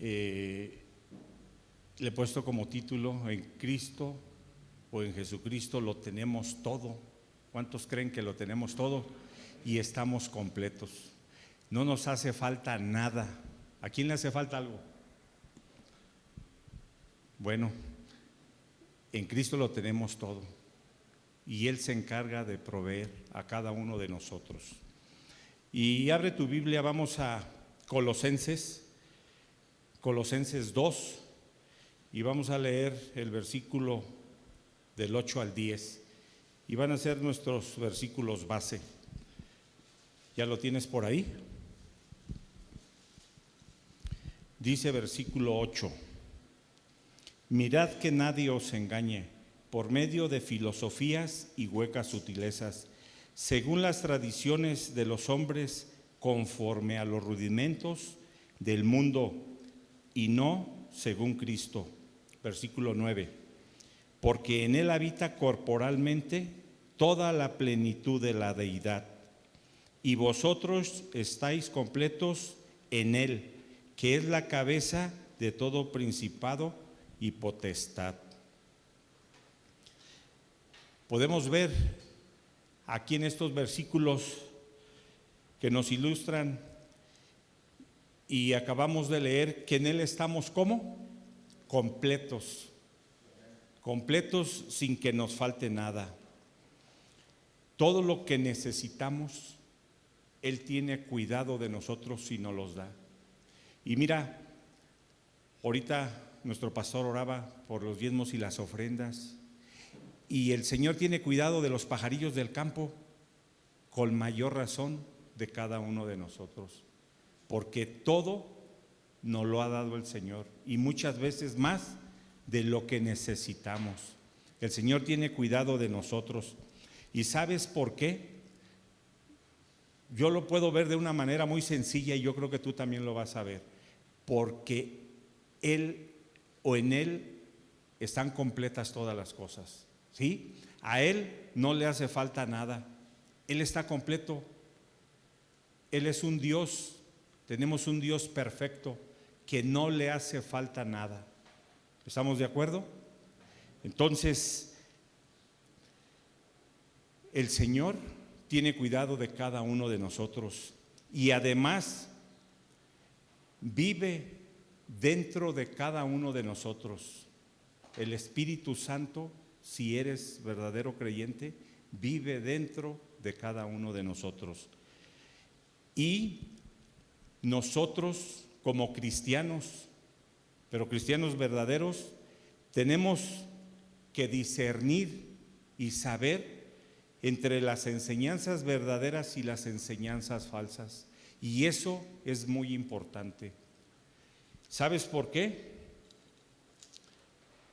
le he puesto como título: en Cristo o en Jesucristo lo tenemos todo. ¿Cuántos creen que lo tenemos todo y estamos completos? No nos hace falta nada. ¿A quién le hace falta algo? Bueno, en Cristo lo tenemos todo y Él se encarga de proveer a cada uno de nosotros. Y abre tu Biblia, vamos a Colosenses 2, y vamos a leer el versículo del 8 al 10, y van a ser nuestros versículos base. ¿Ya lo tienes por ahí? Dice versículo 8: mirad que nadie os engañe por medio de filosofías y huecas sutilezas, según las tradiciones de los hombres, conforme a los rudimentos del mundo, y no según Cristo. Versículo 9: porque en Él habita corporalmente toda la plenitud de la deidad, y vosotros estáis completos en Él, que es la cabeza de todo principado y potestad. Podemos ver aquí en estos versículos que nos ilustran, y acabamos de leer, que en Él estamos ¿cómo? Completos, completos sin que nos falte nada. Todo lo que necesitamos, Él tiene cuidado de nosotros y nos los da. Y mira, ahorita nuestro pastor oraba por los diezmos y las ofrendas, y el Señor tiene cuidado de los pajarillos del campo, con mayor razón de cada uno de nosotros, porque todo nos lo ha dado el Señor, y muchas veces más de lo que necesitamos. El Señor tiene cuidado de nosotros. ¿Y sabes por qué? Yo lo puedo ver de una manera muy sencilla, y yo creo que tú también lo vas a ver. Porque Él o en Él están completas todas las cosas, ¿sí? A Él no le hace falta nada. Él está completo. Él es un Dios. Tenemos un Dios perfecto que no le hace falta nada. ¿Estamos de acuerdo? Entonces, el Señor tiene cuidado de cada uno de nosotros, y además vive dentro de cada uno de nosotros. El Espíritu Santo, si eres verdadero creyente, vive dentro de cada uno de nosotros. Y nosotros como cristianos, pero cristianos verdaderos, tenemos que discernir y saber entre las enseñanzas verdaderas y las enseñanzas falsas. Y eso es muy importante. ¿Sabes por qué?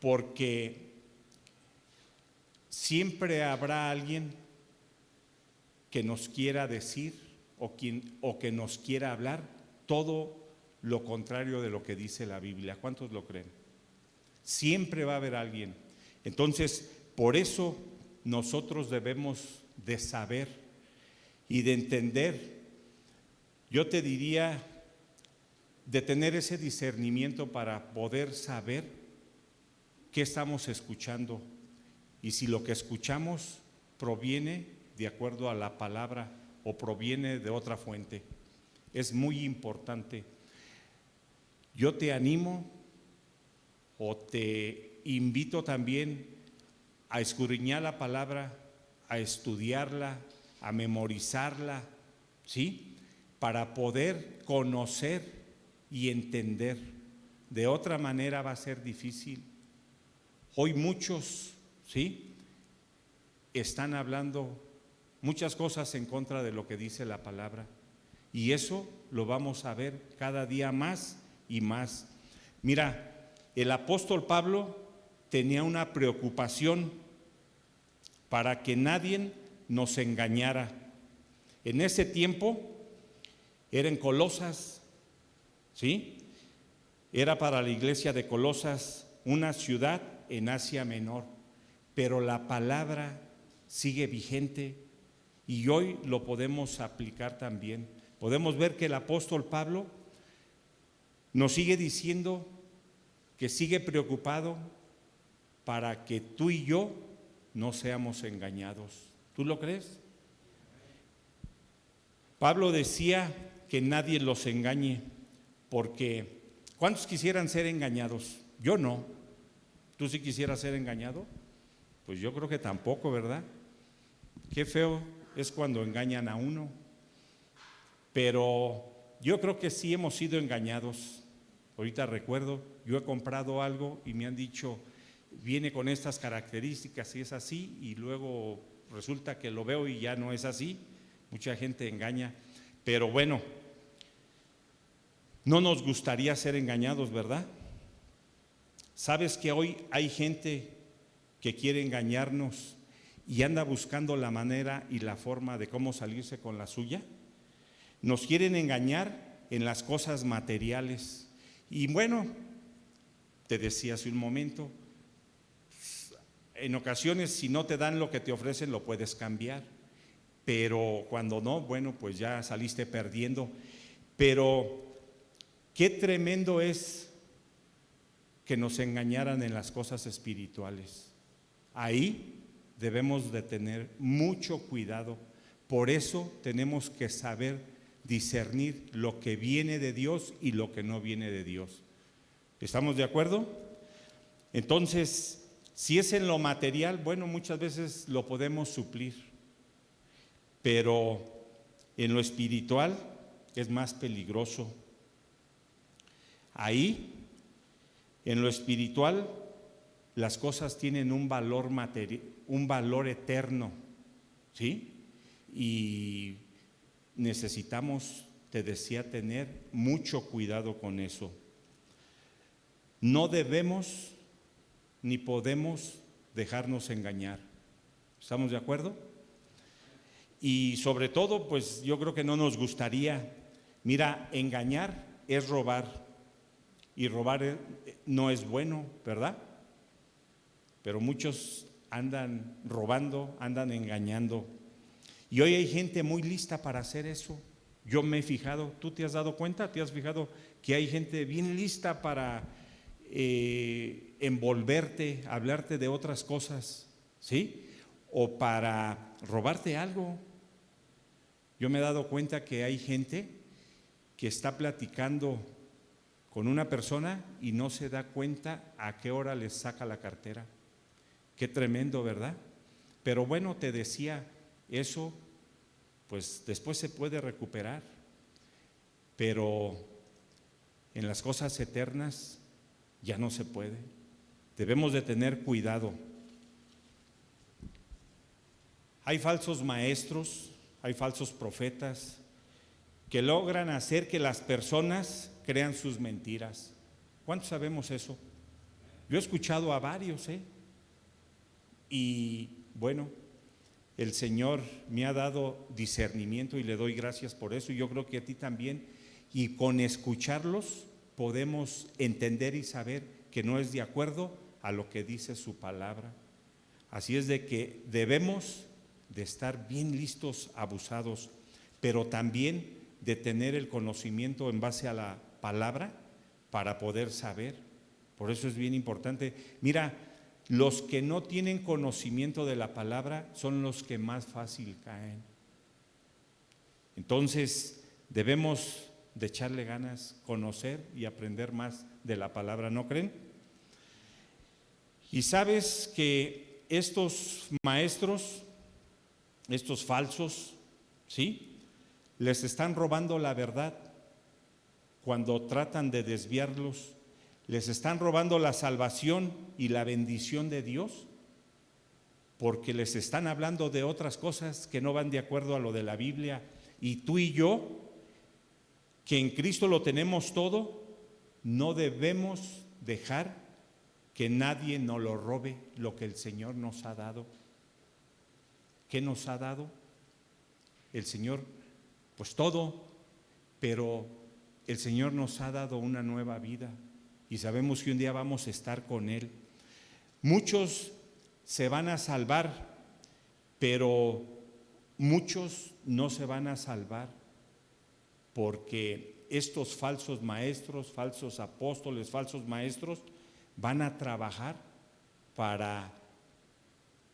Porque siempre habrá alguien que nos quiera decir o que nos quiera hablar todo lo contrario de lo que dice la Biblia. ¿Cuántos lo creen? Siempre va a haber alguien. Entonces, por eso nosotros debemos de saber y de entender. Yo te diría de tener ese discernimiento para poder saber qué estamos escuchando, y si lo que escuchamos proviene de acuerdo a la palabra o proviene de otra fuente. Es muy importante. Yo te animo o te invito también a escudriñar la palabra, a estudiarla, a memorizarla, ¿sí? Para poder conocer y entender. De otra manera va a ser difícil. Hoy muchos, ¿sí?, están hablando muchas cosas en contra de lo que dice la palabra, y eso lo vamos a ver cada día más y más. Mira, el apóstol Pablo tenía una preocupación para que nadie nos engañara. En ese tiempo era en Colosas, ¿sí? Era para la iglesia de Colosas, una ciudad en Asia Menor, pero la palabra sigue vigente y hoy lo podemos aplicar también. Podemos ver que el apóstol Pablo nos sigue diciendo que sigue preocupado para que tú y yo no seamos engañados. ¿Tú lo crees? Pablo decía que nadie los engañe, porque ¿cuántos quisieran ser engañados? Yo no. ¿Tú sí quisieras ser engañado? Pues yo creo que tampoco, ¿verdad? Qué feo es cuando engañan a uno. Pero yo creo que sí hemos sido engañados. Ahorita recuerdo, yo he comprado algo y me han dicho, viene con estas características y es así, y luego resulta que lo veo y ya no es así. Mucha gente engaña, pero bueno, no nos gustaría ser engañados, ¿verdad? ¿Sabes que hoy hay gente que quiere engañarnos y anda buscando la manera y la forma de cómo salirse con la suya? Nos quieren engañar en las cosas materiales. Y bueno, te decía hace un momento, en ocasiones si no te dan lo que te ofrecen lo puedes cambiar, pero cuando no, bueno, pues ya saliste perdiendo. Pero qué tremendo es que nos engañaran en las cosas espirituales. Ahí debemos de tener mucho cuidado. Por eso tenemos que saber discernir lo que viene de Dios y lo que no viene de Dios. ¿Estamos de acuerdo? Entonces, si es en lo material, bueno, muchas veces lo podemos suplir, pero en lo espiritual es más peligroso. Ahí, en lo espiritual, las cosas tienen un valor un valor eterno, ¿sí? Y necesitamos, te decía, tener mucho cuidado con eso. No debemos ni podemos dejarnos engañar. ¿Estamos de acuerdo? Y sobre todo, pues yo creo que no nos gustaría. Mira, engañar es robar, y robar no es bueno, ¿verdad? Pero muchos andan robando, andan engañando. Y hoy hay gente muy lista para hacer eso. Yo me he fijado, ¿tú te has dado cuenta? ¿Te has fijado que hay gente bien lista para envolverte, hablarte de otras cosas, ¿sí? O para robarte algo. Yo me he dado cuenta que hay gente que está platicando con una persona y no se da cuenta a qué hora les saca la cartera. Qué tremendo, ¿verdad? Pero bueno, te decía, eso pues después se puede recuperar, pero en las cosas eternas ya no se puede. Debemos de tener cuidado. Hay falsos maestros, hay falsos profetas que logran hacer que las personas crean sus mentiras. ¿Cuántos sabemos eso? Yo he escuchado a varios, y bueno, el Señor me ha dado discernimiento y le doy gracias por eso, y yo creo que a ti también, y con escucharlos podemos entender y saber que no es de acuerdo a lo que dice su palabra. Así es de que debemos de estar bien listos, abusados, pero también de tener el conocimiento en base a la palabra para poder saber. Por eso es bien importante. Mira, los que no tienen conocimiento de la palabra son los que más fácil caen. Entonces debemos de echarle ganas, conocer y aprender más de la palabra, ¿no creen? Y sabes que estos maestros, estos falsos, ¿sí?, les están robando la verdad cuando tratan de desviarlos. Les están robando la salvación y la bendición de Dios porque les están hablando de otras cosas que no van de acuerdo a lo de la Biblia. Y tú y yo, que en Cristo lo tenemos todo, no debemos dejar que nadie nos lo robe lo que el Señor nos ha dado. ¿Qué nos ha dado? El Señor, pues todo, pero el Señor nos ha dado una nueva vida y sabemos que un día vamos a estar con Él. Muchos se van a salvar, pero muchos no se van a salvar porque estos falsos maestros, falsos apóstoles, falsos maestros, van a trabajar para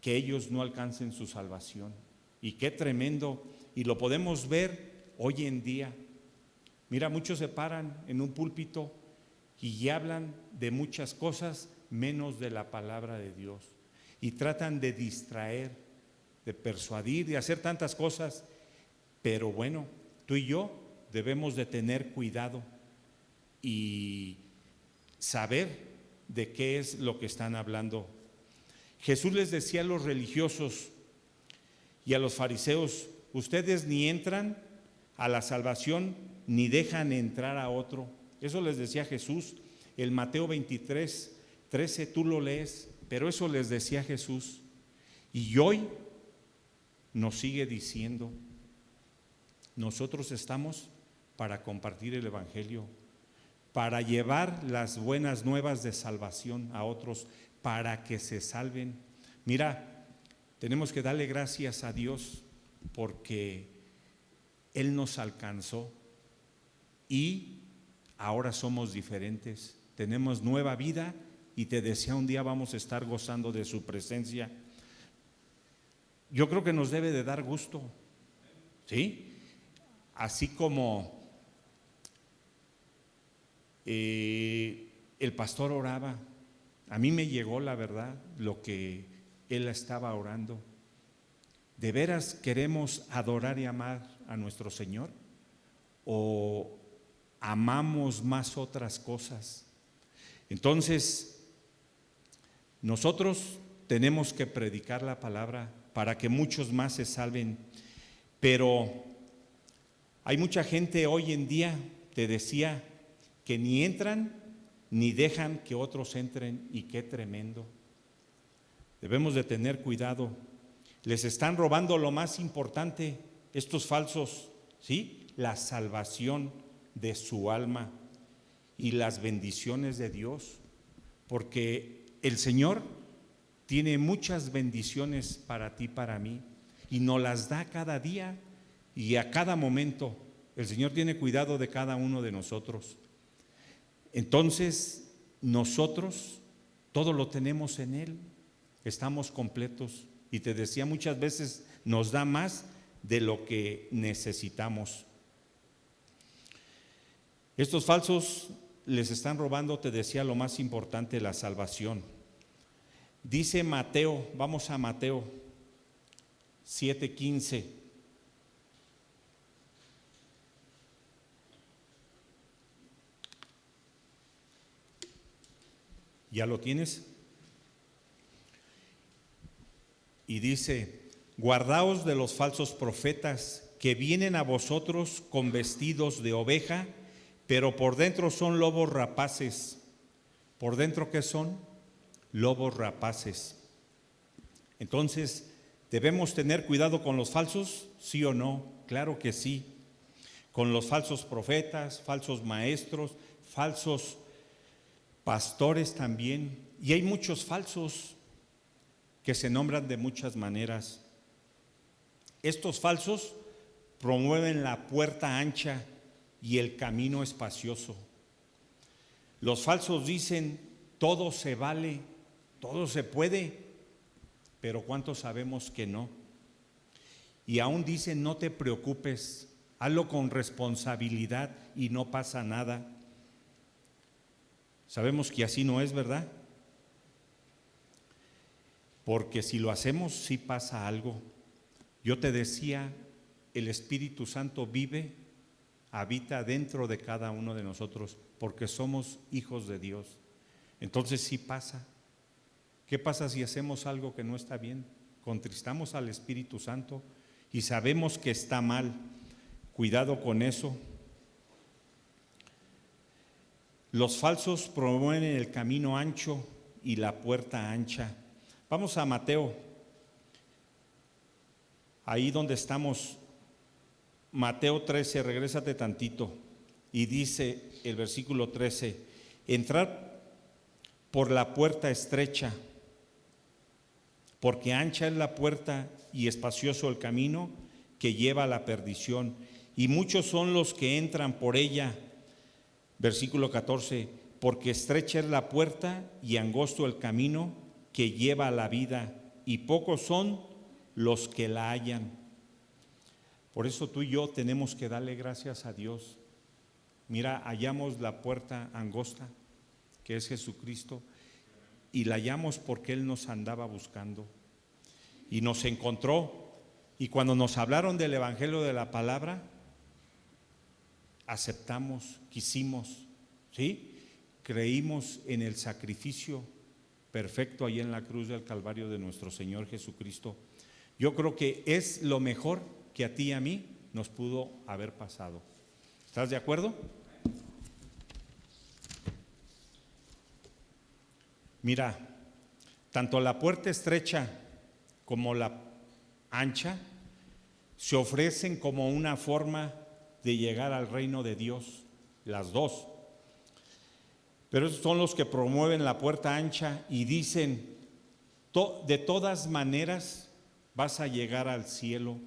que ellos no alcancen su salvación. Y qué tremendo, y lo podemos ver hoy en día. Mira, muchos se paran en un púlpito y hablan de muchas cosas menos de la palabra de Dios, y tratan de distraer, de persuadir, de hacer tantas cosas. Pero bueno, tú y yo debemos de tener cuidado y saber de qué es lo que están hablando. Jesús les decía a los religiosos y a los fariseos: ustedes ni entran a la salvación ni dejan entrar a otro. Eso les decía Jesús. El Mateo 23:13, tú lo lees, pero eso les decía Jesús. Y hoy nos sigue diciendo. Nosotros estamos para compartir el evangelio, para llevar las buenas nuevas de salvación a otros, para que se salven. Mira, tenemos que darle gracias a Dios porque Él nos alcanzó y ahora somos diferentes, tenemos nueva vida, y te decía, un día vamos a estar gozando de su presencia. Yo creo que nos debe de dar gusto, ¿sí? Así como el pastor oraba, a mí me llegó la verdad lo que él estaba orando. ¿De veras queremos adorar y amar a nuestro Señor? ¿O amamos más otras cosas? Entonces, nosotros tenemos que predicar la palabra para que muchos más se salven. Pero hay mucha gente hoy en día, te decía, que ni entran ni dejan que otros entren, y qué tremendo. Debemos de tener cuidado. Les están robando lo más importante, estos falsos, ¿sí? La salvación de su alma y las bendiciones de Dios, porque el Señor tiene muchas bendiciones para ti, para mí, y nos las da cada día y a cada momento. El Señor tiene cuidado de cada uno de nosotros. Entonces, nosotros todo lo tenemos en Él, estamos completos, y te decía, muchas veces nos da más de lo que necesitamos. Estos falsos les están robando, te decía, lo más importante, la salvación. Dice Mateo, vamos a Mateo 7:15. ¿Ya lo tienes? Y dice: guardaos de los falsos profetas que vienen a vosotros con vestidos de oveja, pero por dentro son lobos rapaces. ¿Por dentro qué son? Lobos rapaces. Entonces, ¿debemos tener cuidado con los falsos? ¿Sí o no? Claro que sí. Con los falsos profetas, falsos maestros, falsos pastores también. Y hay muchos falsos que se nombran de muchas maneras. Estos falsos promueven la puerta ancha y el camino espacioso. Los falsos dicen: todo se vale, todo se puede, pero ¿cuántos sabemos que no? Y aún dicen: no te preocupes, hazlo con responsabilidad y no pasa nada. Sabemos que así no es, ¿verdad? Porque si lo hacemos, sí pasa algo. Yo te decía, el Espíritu Santo vive, habita dentro de cada uno de nosotros, porque somos hijos de Dios. Entonces sí pasa. ¿Qué pasa si hacemos algo que no está bien? Contristamos al Espíritu Santo y sabemos que está mal. Cuidado con eso. Los falsos promueven el camino ancho y la puerta ancha. Vamos a Mateo, ahí donde estamos, Mateo 13, regrésate tantito, y dice el versículo 13: entrad por la puerta estrecha, porque ancha es la puerta y espacioso el camino que lleva a la perdición, y muchos son los que entran por ella, Versículo 14, porque estrecha es la puerta y angosto el camino que lleva a la vida, y pocos son los que la hallan. Por eso tú y yo tenemos que darle gracias a Dios. Mira, hallamos la puerta angosta, que es Jesucristo, y la hallamos porque Él nos andaba buscando y nos encontró. Y cuando nos hablaron del Evangelio de la palabra, aceptamos, quisimos, ¿sí? Creímos en el sacrificio perfecto ahí en la cruz del Calvario de nuestro Señor Jesucristo. Yo creo que es lo mejor que a ti y a mí nos pudo haber pasado. ¿Estás de acuerdo? Mira, tanto la puerta estrecha como la ancha se ofrecen como una forma de llegar al reino de Dios, las dos. Pero esos son los que promueven la puerta ancha y dicen, de todas maneras vas a llegar al cielo.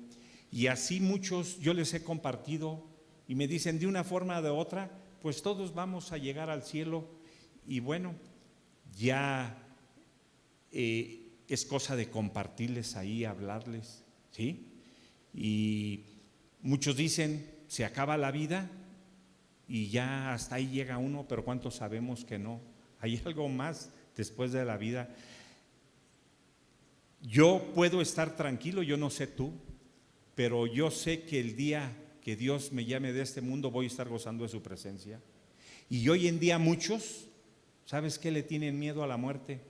Y así muchos yo les he compartido y me dicen de una forma o de otra, pues todos vamos a llegar al cielo. Y bueno, ya es cosa de compartirles ahí, hablarles, ¿sí? Y muchos dicen, se acaba la vida y ya hasta ahí llega uno, pero ¿cuántos sabemos que no? Hay algo más después de la vida. Yo puedo estar tranquilo, yo no sé tú, pero yo sé que el día que Dios me llame de este mundo voy a estar gozando de su presencia. Y hoy en día muchos, ¿sabes qué le tienen miedo a la muerte?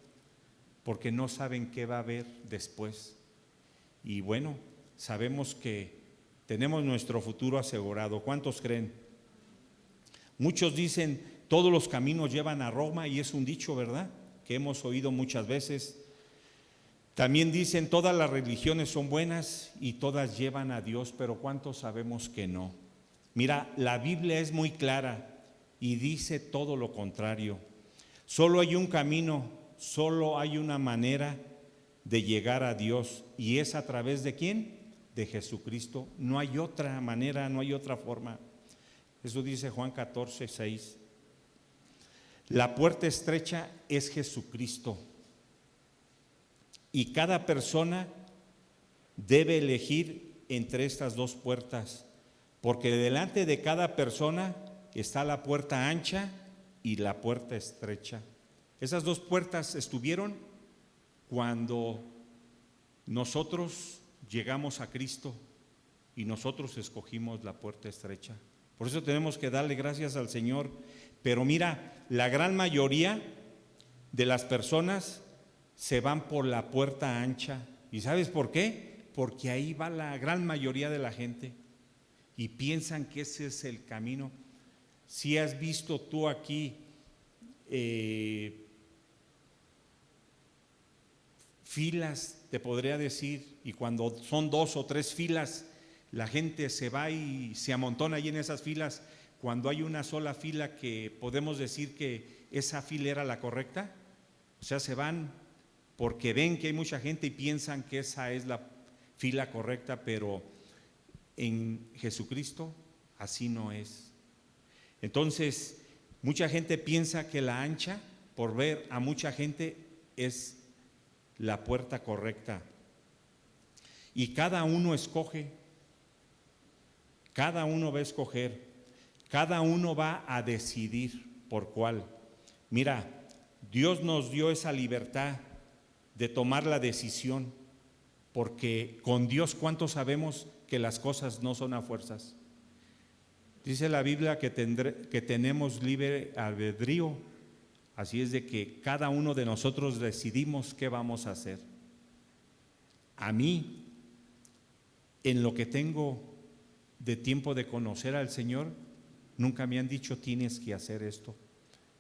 Porque no saben qué va a haber después. Y bueno, sabemos que tenemos nuestro futuro asegurado. ¿Cuántos creen? Muchos dicen, todos los caminos llevan a Roma, y es un dicho, ¿verdad?, que hemos oído muchas veces. También dicen, todas las religiones son buenas y todas llevan a Dios, pero ¿cuántos sabemos que no? Mira, la Biblia es muy clara y dice todo lo contrario. Solo hay un camino, solo hay una manera de llegar a Dios, y es a través ¿de quién? De Jesucristo. No hay otra manera, no hay otra forma. Eso dice Juan 14, 6. La puerta estrecha es Jesucristo, y cada persona debe elegir entre estas dos puertas, porque delante de cada persona está la puerta ancha y la puerta estrecha. Esas dos puertas estuvieron cuando nosotros llegamos a Cristo y nosotros escogimos la puerta estrecha. Por eso tenemos que darle gracias al Señor. Pero mira, la gran mayoría de las personas se van por la puerta ancha. ¿Y sabes por qué? Porque ahí va la gran mayoría de la gente y piensan que ese es el camino. Si has visto tú aquí filas, te podría decir, y cuando son 2 o 3 filas, la gente se va y se amontona ahí en esas filas. Cuando hay una sola fila que podemos decir que esa fila era la correcta, o sea, se van porque ven que hay mucha gente y piensan que esa es la fila correcta, pero en Jesucristo así no es. Entonces, mucha gente piensa que la ancha, por ver a mucha gente, es la puerta correcta. Y cada uno escoge, cada uno va a escoger, cada uno va a decidir por cuál. Mira, Dios nos dio esa libertad de tomar la decisión, porque con Dios, ¿cuántos sabemos que las cosas no son a fuerzas? Dice la Biblia que tenemos libre albedrío, así es de que cada uno de nosotros decidimos qué vamos a hacer. A mí, en lo que tengo de tiempo de conocer al Señor, nunca me han dicho tienes que hacer esto.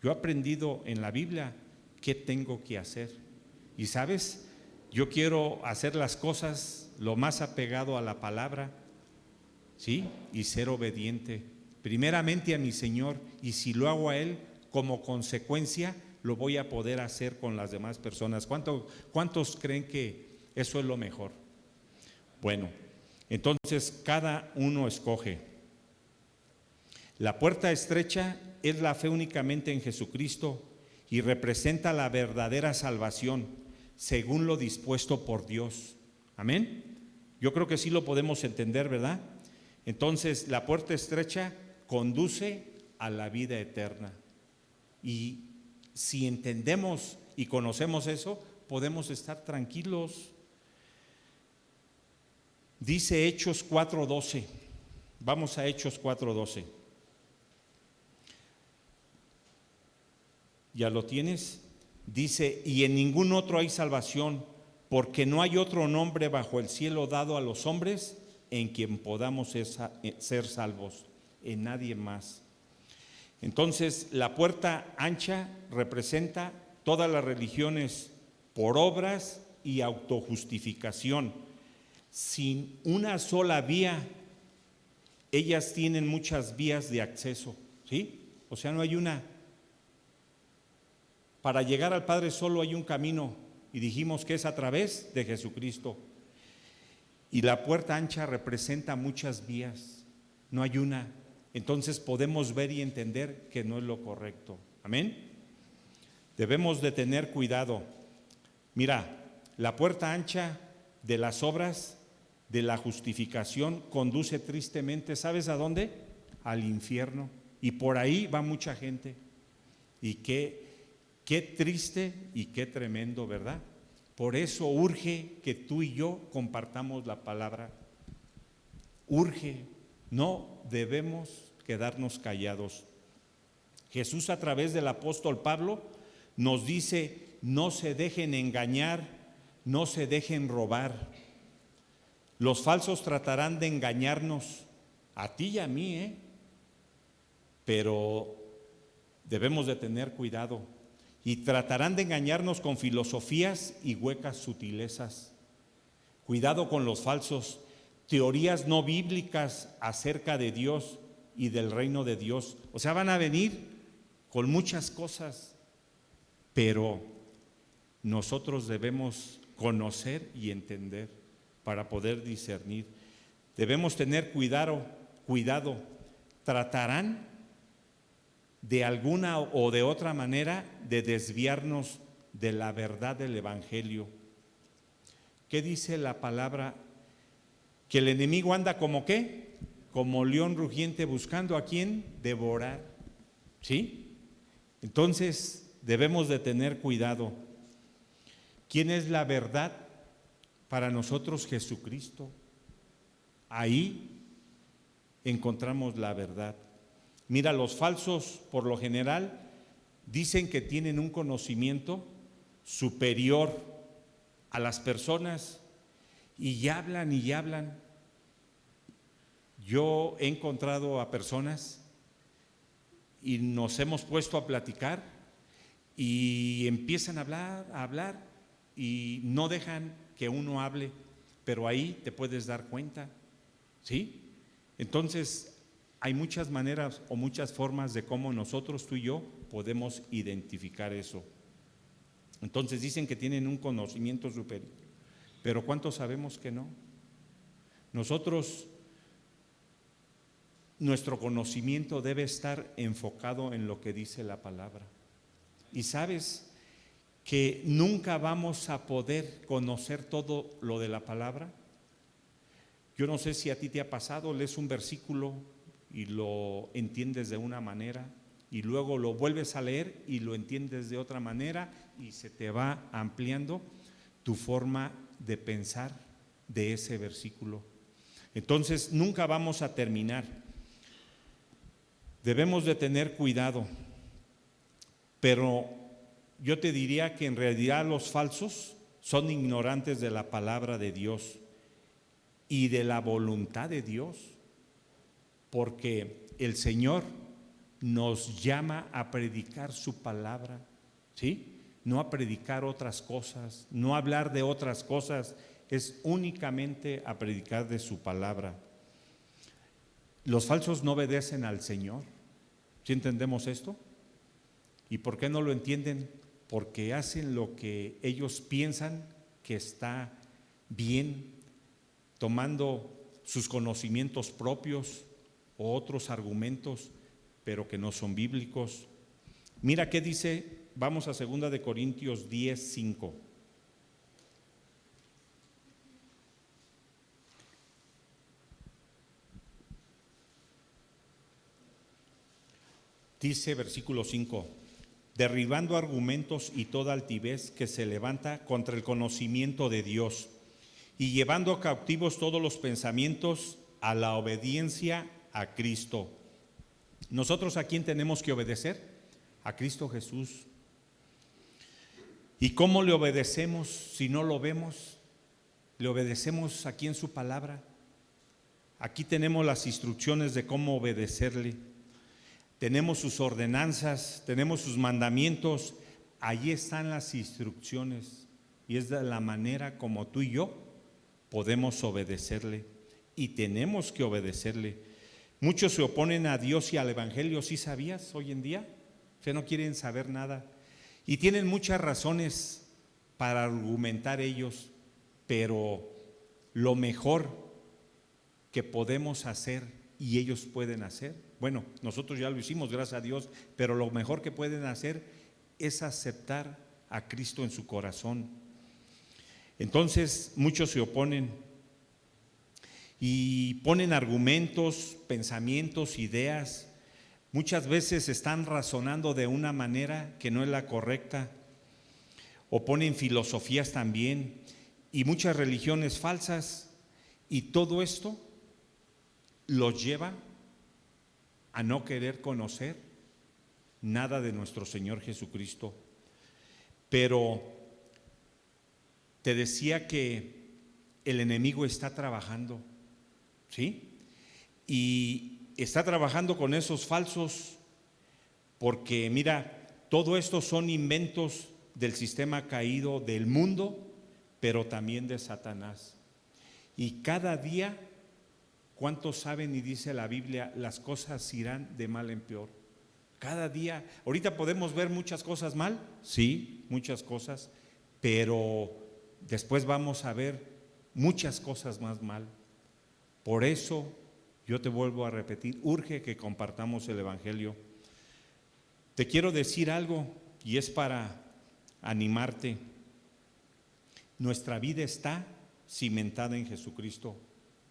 Yo he aprendido en la Biblia qué tengo que hacer. Y sabes, yo quiero hacer las cosas lo más apegado a la palabra, ¿sí? Y ser obediente, primeramente a mi Señor, y si lo hago a Él, como consecuencia, lo voy a poder hacer con las demás personas. ¿Cuántos creen que eso es lo mejor? Bueno, entonces cada uno escoge. La puerta estrecha es la fe únicamente en Jesucristo y representa la verdadera salvación según lo dispuesto por Dios. Amén. Yo creo que sí lo podemos entender, ¿verdad? Entonces, la puerta estrecha conduce a la vida eterna. Y si entendemos y conocemos eso, podemos estar tranquilos. Dice Hechos 4:12. Vamos a Hechos 4:12. ¿Ya lo tienes? Dice, y en ningún otro hay salvación, porque no hay otro nombre bajo el cielo dado a los hombres en quien podamos ser salvos, en nadie más. Entonces, la puerta ancha representa todas las religiones por obras y autojustificación, sin una sola vía. Ellas tienen muchas vías de acceso, ¿sí? O sea, no hay una. Para llegar al Padre solo hay un camino, y dijimos que es a través de Jesucristo. Y la puerta ancha representa muchas vías, no hay una. Entonces podemos ver y entender que no es lo correcto. Amén. Debemos de tener cuidado. Mira, la puerta ancha de las obras de la justificación conduce tristemente, ¿sabes a dónde? Al infierno. Y por ahí va mucha gente. Y qué triste y qué tremendo, ¿verdad? Por eso urge que tú y yo compartamos la palabra. Urge, no debemos quedarnos callados. Jesús, a través del apóstol Pablo, nos dice: no se dejen engañar, no se dejen robar. Los falsos tratarán de engañarnos, a ti y a mí, pero debemos de tener cuidado. Y tratarán de engañarnos con filosofías y huecas sutilezas. Cuidado con los falsos, teorías no bíblicas acerca de Dios y del reino de Dios. O sea, van a venir con muchas cosas, pero nosotros debemos conocer y entender para poder discernir. Debemos tener cuidado. Tratarán de alguna o de otra manera de desviarnos de la verdad del Evangelio. ¿Qué dice la palabra? Que el enemigo anda como ¿qué? Como león rugiente buscando a quién devorar. ¿Sí? Entonces debemos de tener cuidado. ¿Quién es la verdad? Para nosotros, Jesucristo. Ahí encontramos la verdad. Mira, los falsos por lo general dicen que tienen un conocimiento superior a las personas y hablan y hablan. Yo he encontrado a personas y nos hemos puesto a platicar y empiezan a hablar y no dejan que uno hable, pero ahí te puedes dar cuenta, ¿sí? Entonces, hay muchas maneras o muchas formas de cómo nosotros, tú y yo, podemos identificar eso. Entonces dicen que tienen un conocimiento superior, pero ¿cuántos sabemos que no? Nuestro conocimiento debe estar enfocado en lo que dice la palabra. Y sabes que nunca vamos a poder conocer todo lo de la palabra. Yo no sé si a ti te ha pasado, lees un versículo y lo entiendes de una manera y luego lo vuelves a leer y lo entiendes de otra manera y se te va ampliando tu forma de pensar de ese versículo. Entonces nunca vamos a terminar. Debemos de tener cuidado, pero yo te diría que en realidad los falsos son ignorantes de la palabra de Dios y de la voluntad de Dios. Porque el Señor nos llama a predicar su palabra, ¿sí? No a predicar otras cosas, no a hablar de otras cosas, es únicamente a predicar de su palabra. Los falsos no obedecen al Señor, ¿sí entendemos esto? ¿Y por qué no lo entienden? Porque hacen lo que ellos piensan que está bien, tomando sus conocimientos propios o otros argumentos, pero que no son bíblicos. Mira qué dice, vamos a 2 de Corintios 10:5. Dice versículo 5, derribando argumentos y toda altivez que se levanta contra el conocimiento de Dios, y llevando cautivos todos los pensamientos a la obediencia a Cristo. ¿Nosotros a quién tenemos que obedecer? A Cristo Jesús. ¿Y cómo le obedecemos si no lo vemos? Le obedecemos aquí en su palabra. Aquí tenemos las instrucciones de cómo obedecerle. Tenemos sus ordenanzas, tenemos sus mandamientos. Allí están las instrucciones. Y es de la manera como tú y yo podemos obedecerle. Y tenemos que obedecerle. Muchos se oponen a Dios y al Evangelio, ¿sí sabías hoy en día? O sea, no quieren saber nada. Y tienen muchas razones para argumentar ellos, pero lo mejor que podemos hacer y ellos pueden hacer, bueno, nosotros ya lo hicimos, gracias a Dios, pero lo mejor que pueden hacer es aceptar a Cristo en su corazón. Entonces, muchos se oponen y ponen argumentos, pensamientos, ideas. Muchas veces están razonando de una manera que no es la correcta, o ponen filosofías también y muchas religiones falsas, y todo esto los lleva a no querer conocer nada de nuestro Señor Jesucristo. Pero te decía que el enemigo está trabajando, ¿sí? Y está trabajando con esos falsos, porque mira, todo esto son inventos del sistema caído del mundo, pero también de Satanás. Y cada día, ¿cuántos saben? Y dice la Biblia, las cosas irán de mal en peor. Cada día, ahorita podemos ver muchas cosas mal, sí, muchas cosas, pero después vamos a ver muchas cosas más mal. Por eso, yo te vuelvo a repetir, urge que compartamos el Evangelio. Te quiero decir algo y es para animarte. Nuestra vida está cimentada en Jesucristo.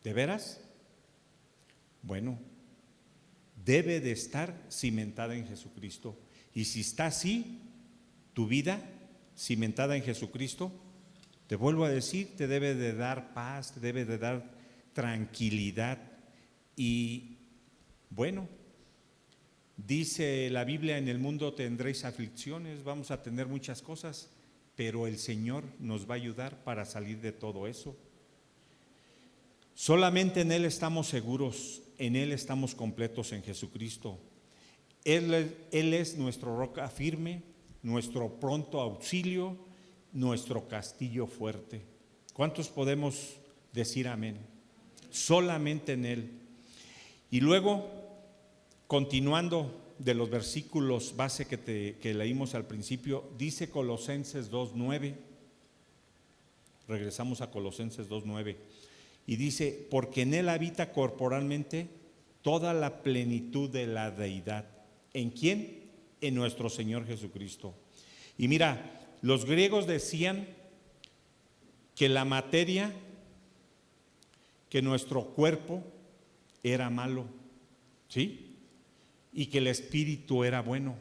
¿De veras? Bueno, debe de estar cimentada en Jesucristo. Y si está así, tu vida cimentada en Jesucristo, te vuelvo a decir, te debe de dar paz, te debe de dar tranquilidad. Y bueno, dice la Biblia, en el mundo tendréis aflicciones, vamos a tener muchas cosas, pero el Señor nos va a ayudar para salir de todo eso. Solamente en Él estamos seguros, en Él estamos completos, en Jesucristo. Él es nuestro roca firme, nuestro pronto auxilio, nuestro castillo fuerte. ¿Cuántos podemos decir amén? Solamente en Él. Y luego, continuando de los versículos base que leímos al principio, dice Colosenses 2:9. Regresamos a Colosenses 2:9. Y dice, porque en Él habita corporalmente toda la plenitud de la deidad. ¿En quién? En nuestro Señor Jesucristo. Y mira, los griegos decían que la materia, que nuestro cuerpo era malo, ¿sí? Y que el espíritu era bueno.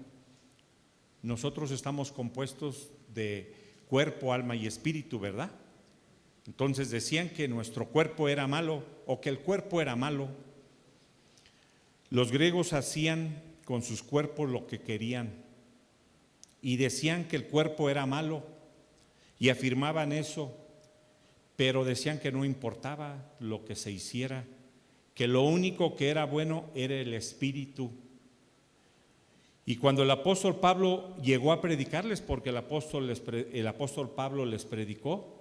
Nosotros estamos compuestos de cuerpo, alma y espíritu, ¿verdad? Entonces decían que nuestro cuerpo era malo o que el cuerpo era malo. Los griegos hacían con sus cuerpos lo que querían y decían que el cuerpo era malo y afirmaban eso, pero decían que no importaba lo que se hiciera, que lo único que era bueno era el espíritu. Y cuando el apóstol Pablo llegó a predicarles, porque el apóstol Pablo les predicó,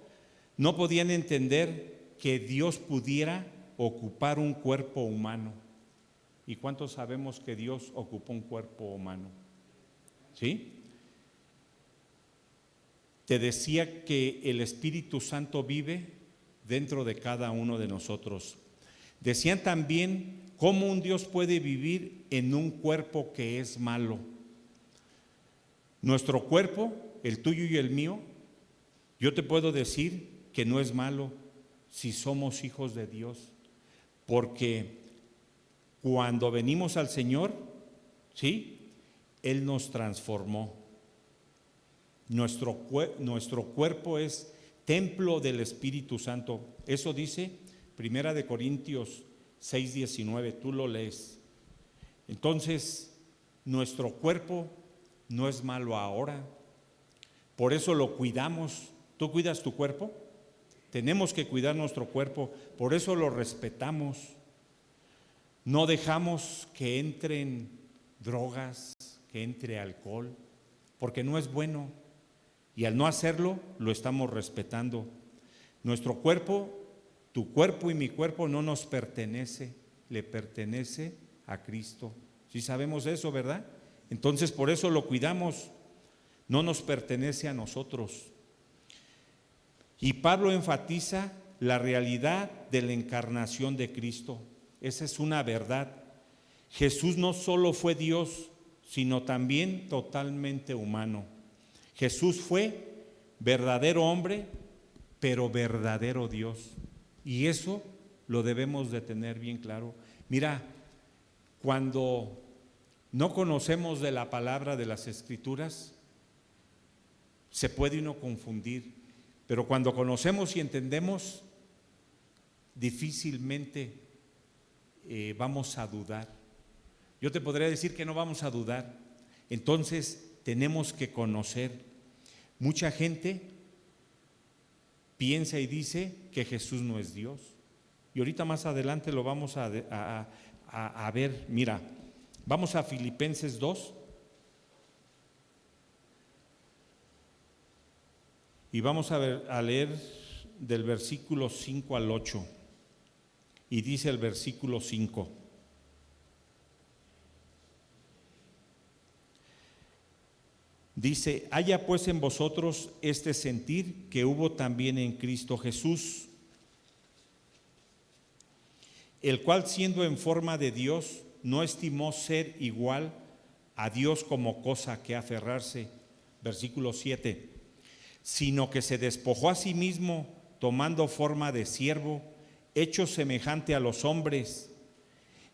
no podían entender que Dios pudiera ocupar un cuerpo humano. ¿Y cuántos sabemos que Dios ocupó un cuerpo humano? ¿Sí? Te decía que el Espíritu Santo vive dentro de cada uno de nosotros. Decían también ¿Cómo un Dios puede vivir en un cuerpo que es malo? Nuestro cuerpo, el tuyo y el mío, yo te puedo decir que no es malo si somos hijos de Dios, porque cuando venimos al Señor, ¿sí? Él nos transformó. Nuestro cuerpo es templo del Espíritu Santo. Eso dice 1 Corintios 6:19, tú lo lees. Entonces, nuestro cuerpo no es malo ahora, por eso lo cuidamos. ¿Tú cuidas tu cuerpo? Tenemos que cuidar nuestro cuerpo, por eso lo respetamos. No dejamos que entren drogas, que entre alcohol, porque no es bueno. Y al no hacerlo, lo estamos respetando. Nuestro cuerpo, tu cuerpo y mi cuerpo no nos pertenece, le pertenece a Cristo. ¿Sí sabemos eso, verdad? Entonces por eso lo cuidamos, no nos pertenece a nosotros. Y Pablo enfatiza la realidad de la encarnación de Cristo. Esa es una verdad. Jesús no solo fue Dios, sino también totalmente humano. Jesús fue verdadero hombre, pero verdadero Dios. Y eso lo debemos de tener bien claro. Mira, cuando no conocemos de la palabra de las Escrituras, se puede uno confundir, pero cuando conocemos y entendemos, difícilmente vamos a dudar. Yo te podría decir que no vamos a dudar. Entonces tenemos que conocer. Mucha gente piensa y dice que Jesús no es Dios. Y ahorita más adelante lo vamos a ver. Mira, vamos a Filipenses 2. Y vamos a leer del versículo 5 al 8. Y dice el versículo 5. Dice: haya pues en vosotros este sentir que hubo también en Cristo Jesús, el cual siendo en forma de Dios, no estimó ser igual a Dios como cosa que aferrarse, versículo 7, sino que se despojó a sí mismo, tomando forma de siervo, hecho semejante a los hombres,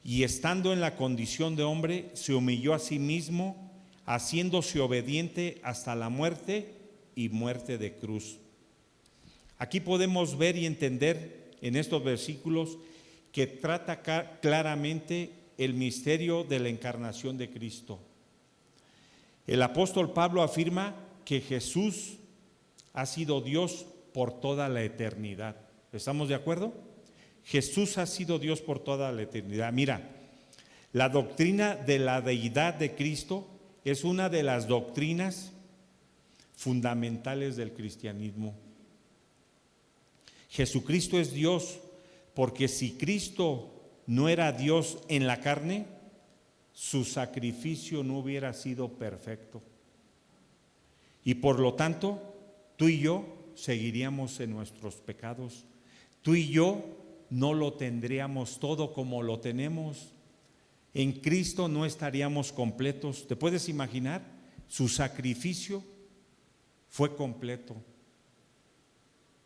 y estando en la condición de hombre, se humilló a sí mismo, haciéndose obediente hasta la muerte y muerte de cruz. Aquí podemos ver y entender en estos versículos que trata claramente el misterio de la encarnación de Cristo. El apóstol Pablo afirma que Jesús ha sido Dios por toda la eternidad. ¿Estamos de acuerdo? Jesús ha sido Dios por toda la eternidad. Mira, la doctrina de la deidad de Cristo es una de las doctrinas fundamentales del cristianismo. Jesucristo es Dios, porque si Cristo no era Dios en la carne, su sacrificio no hubiera sido perfecto. Y por lo tanto, tú y yo seguiríamos en nuestros pecados. Tú y yo no lo tendríamos todo como lo tenemos. En Cristo no estaríamos completos. ¿Te puedes imaginar? Su sacrificio fue completo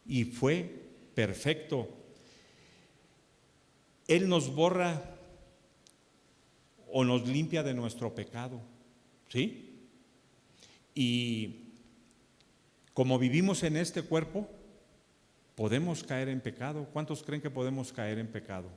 y fue perfecto. Él nos borra o nos limpia de nuestro pecado, ¿sí? Y como vivimos en este cuerpo, podemos caer en pecado. ¿Cuántos creen que podemos caer en pecado?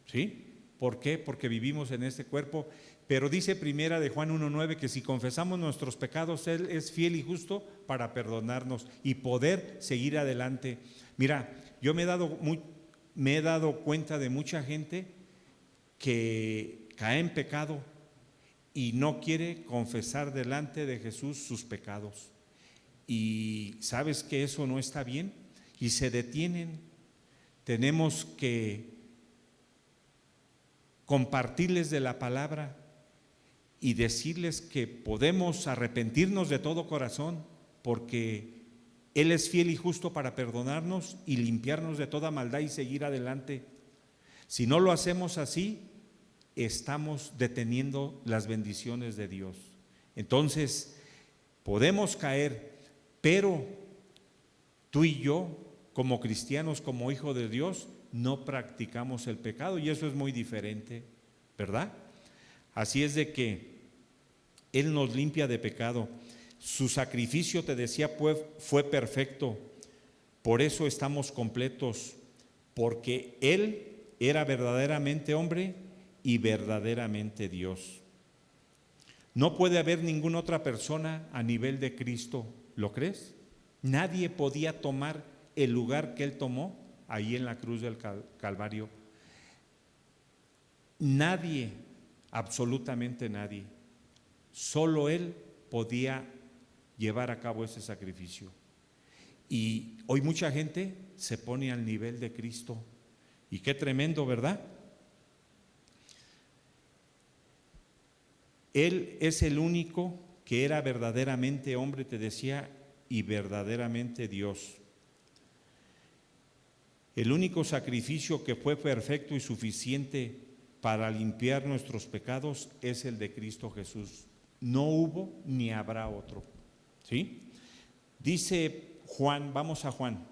¿Sí? ¿Por qué? Porque vivimos en este cuerpo. Pero dice primera de Juan 1:9 que si confesamos nuestros pecados, Él es fiel y justo para perdonarnos y poder seguir adelante. Mira, yo me he dado cuenta de mucha gente que cae en pecado y no quiere confesar delante de Jesús sus pecados. Y sabes que eso no está bien y se detienen. Tenemos que compartirles de la palabra y decirles que podemos arrepentirnos de todo corazón, porque Él es fiel y justo para perdonarnos y limpiarnos de toda maldad y seguir adelante. Si no lo hacemos así, estamos deteniendo las bendiciones de Dios. Entonces, podemos caer, pero tú y yo, como cristianos, como hijos de Dios, no practicamos el pecado, y eso es muy diferente, ¿verdad? Así es de que Él nos limpia de pecado. Su sacrificio, te decía, fue perfecto. Por eso estamos completos, porque Él era verdaderamente hombre y verdaderamente Dios. No puede haber ninguna otra persona a nivel de Cristo, ¿lo crees? Nadie podía tomar el lugar que Él tomó ahí en la cruz del Calvario. Nadie, absolutamente nadie. Solo Él podía llevar a cabo ese sacrificio. Y hoy mucha gente se pone al nivel de Cristo. Y qué tremendo, ¿verdad? Él es el único que era verdaderamente hombre, te decía, y verdaderamente Dios. El único sacrificio que fue perfecto y suficiente para limpiar nuestros pecados es el de Cristo Jesús. No hubo ni habrá otro. ¿Sí? Dice Juan, vamos a Juan.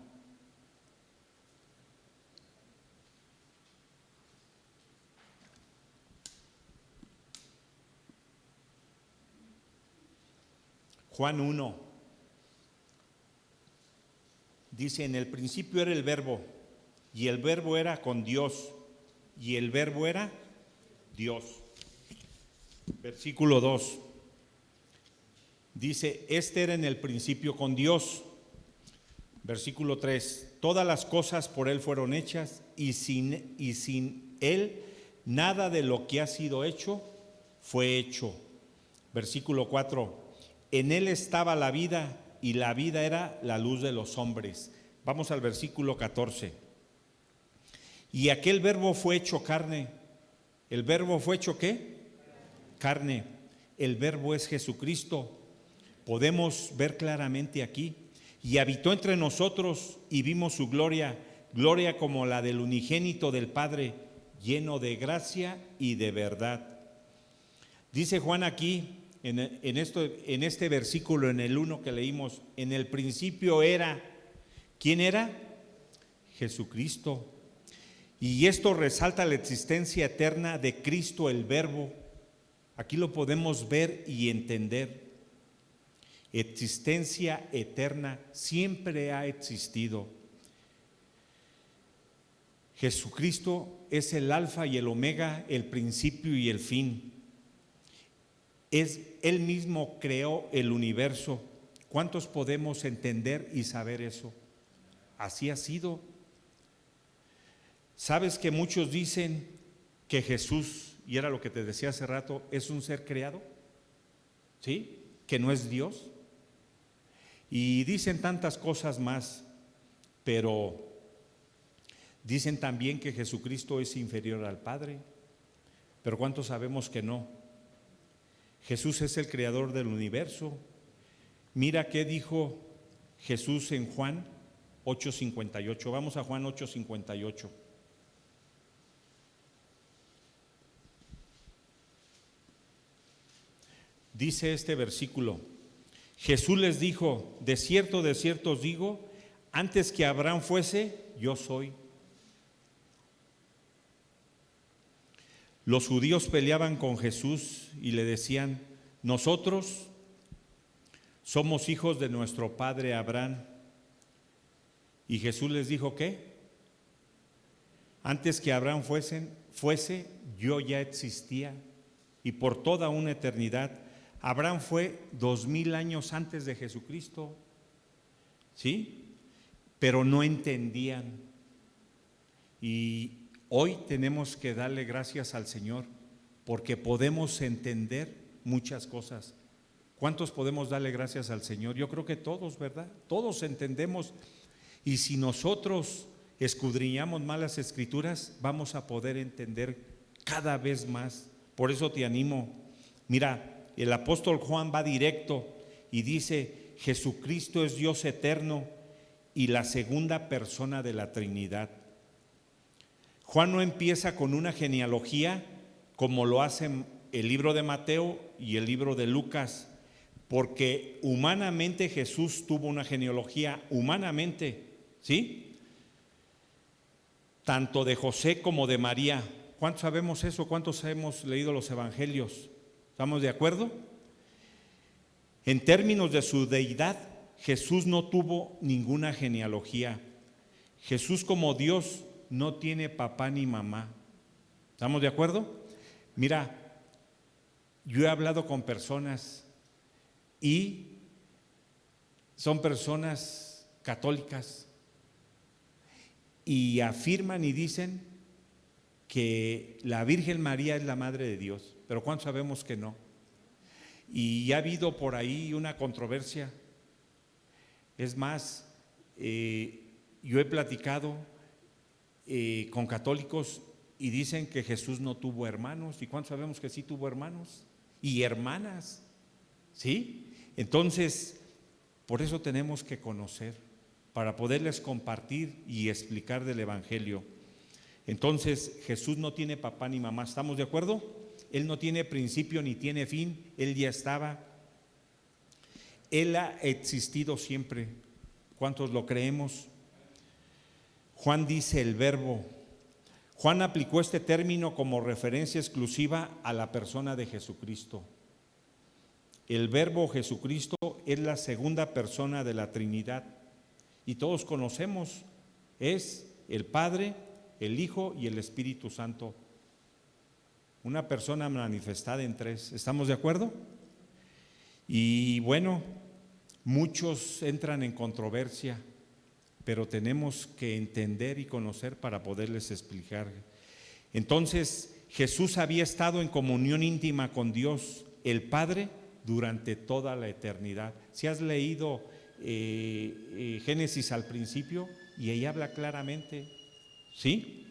Juan 1. Dice, en el principio era el Verbo, y el Verbo era con Dios, y el Verbo era Dios. Versículo 2. Dice, este era en el principio con Dios. Versículo 3. Todas las cosas por Él fueron hechas, y sin Él nada de lo que ha sido hecho fue hecho. Versículo 4. En Él estaba la vida, y la vida era la luz de los hombres. Vamos al versículo 14. Y aquel Verbo fue hecho carne. ¿El Verbo fue hecho qué? Carne. El Verbo es Jesucristo. Podemos ver claramente aquí. Y habitó entre nosotros, y vimos su gloria, gloria como la del unigénito del Padre, lleno de gracia y de verdad. Dice Juan aquí, en este versículo, en el 1 que leímos, en el principio era, ¿quién era? Jesucristo. Y esto resalta la existencia eterna de Cristo el Verbo. Aquí lo podemos ver y entender. Existencia eterna, siempre ha existido. Jesucristo es el alfa y el omega, el principio y el fin. Él mismo creó el universo. ¿Cuántos podemos entender y saber eso? Así ha sido. ¿Sabes que muchos dicen que Jesús, y era lo que te decía hace rato, es un ser creado? ¿Sí? Que no es Dios. Y dicen tantas cosas más, pero dicen también que Jesucristo es inferior al Padre. Pero ¿cuántos sabemos que no? Jesús es el creador del universo. Mira qué dijo Jesús en Juan 8:58. Vamos a Juan 8:58. Dice este versículo: Jesús les dijo, de cierto os digo, antes que Abraham fuese, yo soy. Los judíos peleaban con Jesús y le decían, nosotros somos hijos de nuestro padre Abraham. Y Jesús les dijo, ¿qué? Antes que Abraham fuese, yo ya existía, y por toda una eternidad. Abraham fue 2000 años antes de Jesucristo, ¿sí? Pero no entendían. Y hoy tenemos que darle gracias al Señor porque podemos entender muchas cosas. ¿Cuántos podemos darle gracias al Señor? Yo creo que todos, ¿verdad? Todos entendemos. Y si nosotros escudriñamos más las Escrituras, vamos a poder entender cada vez más. Por eso te animo. Mira, el apóstol Juan va directo y dice, Jesucristo es Dios eterno y la segunda persona de la Trinidad. Juan no empieza con una genealogía como lo hacen el libro de Mateo y el libro de Lucas, porque humanamente Jesús tuvo una genealogía, humanamente, ¿sí? Tanto de José como de María. ¿Cuántos sabemos eso? ¿Cuántos hemos leído los evangelios? ¿Estamos de acuerdo? En términos de su deidad, Jesús no tuvo ninguna genealogía. Jesús como Dios no tiene papá ni mamá. ¿Estamos de acuerdo? Mira, yo he hablado con personas y son personas católicas y afirman y dicen que la Virgen María es la Madre de Dios, pero ¿cuántos sabemos que no? Y ha habido por ahí una controversia. Es más, yo he platicado con católicos y dicen que Jesús no tuvo hermanos. ¿Y cuántos sabemos que sí tuvo hermanos y hermanas? ¿Sí? Entonces, por eso tenemos que conocer, para poderles compartir y explicar del Evangelio. Entonces, Jesús no tiene papá ni mamá, ¿estamos de acuerdo? Él no tiene principio ni tiene fin, Él ya estaba. Él ha existido siempre. ¿Cuántos lo creemos? Juan dice el verbo. Juan aplicó este término como referencia exclusiva a la persona de Jesucristo. El verbo Jesucristo es la segunda persona de la Trinidad y todos conocemos, es el Padre, el Hijo y el Espíritu Santo. Una persona manifestada en tres. ¿Estamos de acuerdo? Y bueno, muchos entran en controversia, pero tenemos que entender y conocer para poderles explicar. Entonces, Jesús había estado en comunión íntima con Dios, el Padre, durante toda la eternidad. Si has leído Génesis al principio, y ahí habla claramente, ¿sí?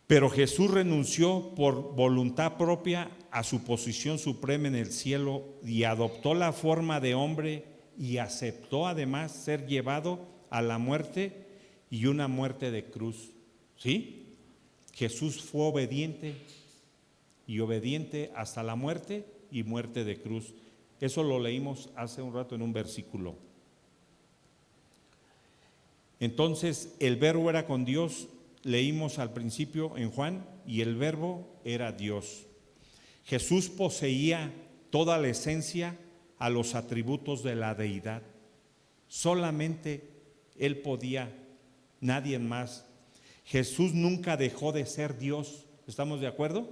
Pero Jesús renunció por voluntad propia a su posición suprema en el cielo y adoptó la forma de hombre y aceptó además ser llevado a la muerte y una muerte de cruz. ¿Sí? Jesús fue obediente y obediente hasta la muerte y muerte de cruz. Eso lo leímos hace un rato en un versículo. Entonces, el verbo era con Dios. Leímos al principio en Juan, y el verbo era Dios. Jesús poseía toda la esencia a los atributos de la deidad. Solamente Él podía, nadie más. Jesús nunca dejó de ser Dios. ¿Estamos de acuerdo?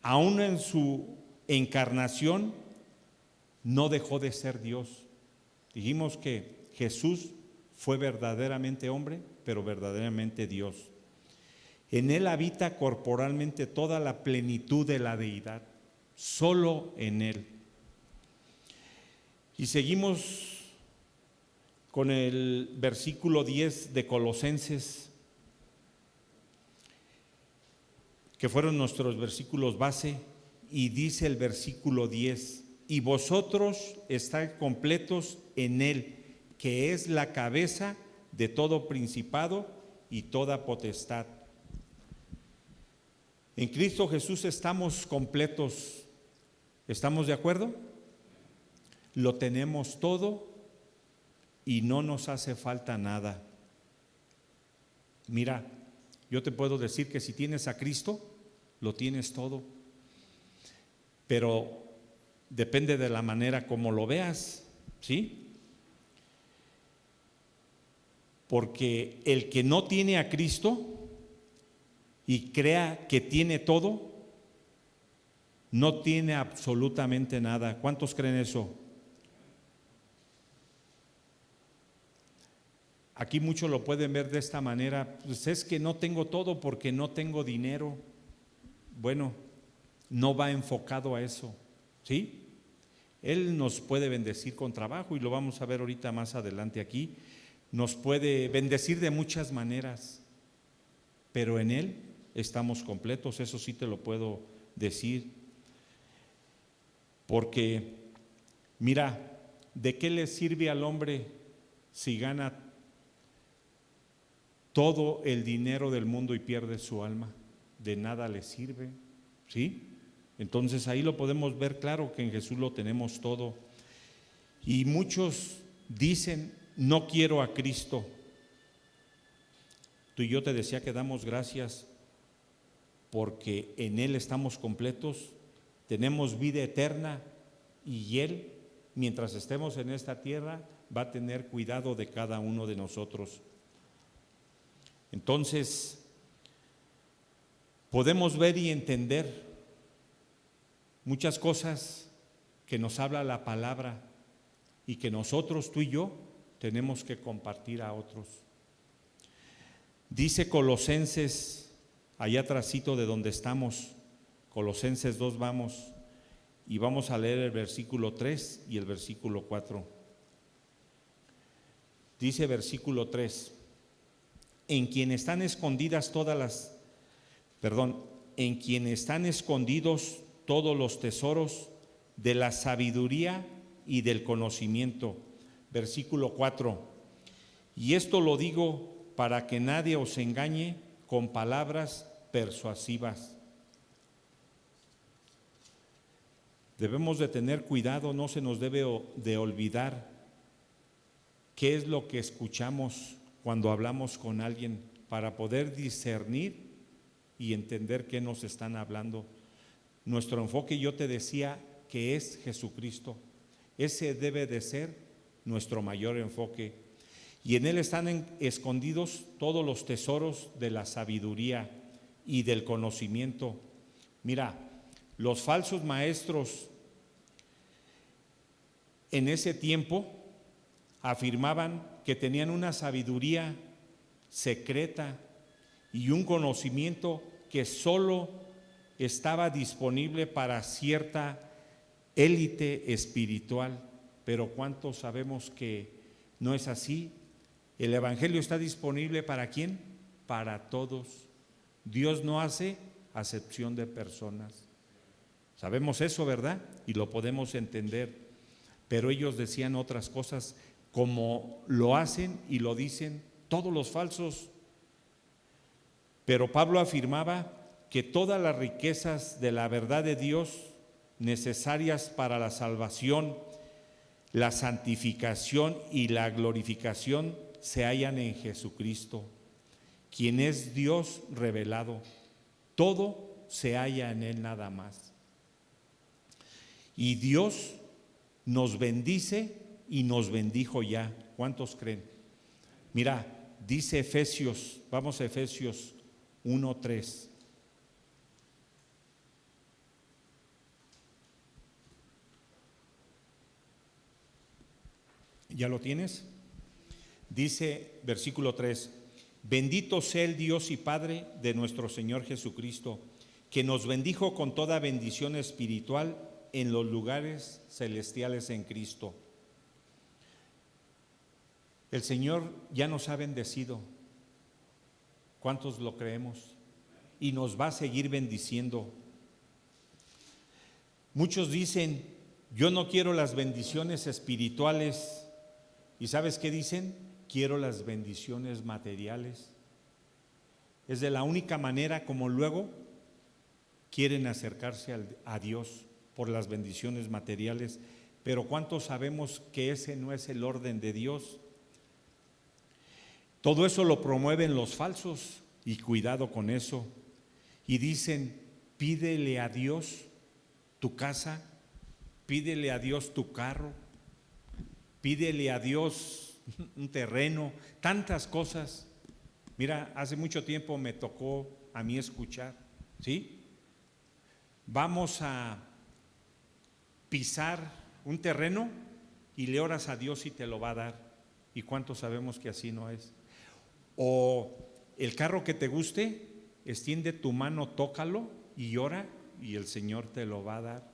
Aún en su encarnación no dejó de ser Dios. Dijimos que Jesús fue verdaderamente hombre, pero verdaderamente Dios. En Él habita corporalmente toda la plenitud de la deidad, solo en Él. Y seguimos con el versículo 10 de Colosenses, que fueron nuestros versículos base, y dice el versículo 10, y vosotros estáis completos en Él, que es la cabeza de todo principado y toda potestad. En Cristo Jesús estamos completos. ¿Estamos de acuerdo? Lo tenemos todo y no nos hace falta nada. Mira, yo te puedo decir que si tienes a Cristo, lo tienes todo. Pero depende de la manera como lo veas, ¿sí? Porque el que no tiene a Cristo y crea que tiene todo, no tiene absolutamente nada. ¿Cuántos creen eso? Aquí muchos lo pueden ver de esta manera, pues es que no tengo todo porque no tengo dinero. Bueno, no va enfocado a eso, ¿sí? Él nos puede bendecir con trabajo y lo vamos a ver ahorita más adelante aquí. Nos puede bendecir de muchas maneras, pero en Él estamos completos, eso sí te lo puedo decir. Porque, mira, ¿de qué le sirve al hombre si gana todo el dinero del mundo y pierde su alma? de nada le sirve, ¿sí? Entonces ahí lo podemos ver claro que en Jesús lo tenemos todo. Y muchos dicen, no quiero a Cristo. Tú y yo te decía que damos gracias porque en Él estamos completos, tenemos vida eterna y Él, mientras estemos en esta tierra, va a tener cuidado de cada uno de nosotros. Entonces, podemos ver y entender muchas cosas que nos habla la palabra y que nosotros, tú y yo, tenemos que compartir a otros. Dice Colosenses, allá atrásito de donde estamos, Colosenses 2 vamos, y vamos a leer el versículo 3 y el versículo 4. Dice versículo 3, en quien están escondidas en quien están escondidos todos los tesoros de la sabiduría y del conocimiento. Versículo 4, y esto lo digo para que nadie os engañe con palabras persuasivas. Debemos de tener cuidado, no se nos debe de olvidar qué es lo que escuchamos cuando hablamos con alguien para poder discernir y entender qué nos están hablando. Nuestro enfoque, yo te decía, que es Jesucristo. Ese debe de ser nuestro mayor enfoque. Y en Él están escondidos todos los tesoros de la sabiduría y del conocimiento. Mira, los falsos maestros en ese tiempo afirmaban que tenían una sabiduría secreta y un conocimiento que solo estaba disponible para cierta élite espiritual. Pero ¿cuántos sabemos que no es así? El evangelio está disponible ¿para quién? Para todos. Dios no hace acepción de personas. Sabemos eso, ¿verdad? Y lo podemos entender. Pero ellos decían otras cosas como lo hacen y lo dicen todos los falsos. Pero Pablo afirmaba que todas las riquezas de la verdad de Dios necesarias para la salvación, la santificación y la glorificación se hallan en Jesucristo, quien es Dios revelado. Todo se halla en Él nada más. Y Dios nos bendice y nos bendijo ya. ¿Cuántos creen? Mira, dice Efesios, vamos a Efesios 1:3. ¿Ya lo tienes? Dice versículo 3, bendito sea el Dios y Padre de nuestro Señor Jesucristo, que nos bendijo con toda bendición espiritual en los lugares celestiales en Cristo. El Señor ya nos ha bendecido. ¿Cuántos lo creemos? Y nos va a seguir bendiciendo. Muchos dicen, yo no quiero las bendiciones espirituales. ¿Y sabes qué dicen? Quiero las bendiciones materiales. Es de la única manera como luego quieren acercarse a Dios, por las bendiciones materiales. Pero ¿cuántos sabemos que ese no es el orden de Dios? Todo eso lo promueven los falsos y cuidado con eso. Y dicen, pídele a Dios tu casa, pídele a Dios tu carro, pídele a Dios un terreno, tantas cosas. Mira, hace mucho tiempo me tocó a mí escuchar, ¿sí? Vamos a pisar un terreno y le oras a Dios y te lo va a dar. ¿Y cuántos sabemos que así no es? O el carro que te guste, extiende tu mano, tócalo y ora y el Señor te lo va a dar.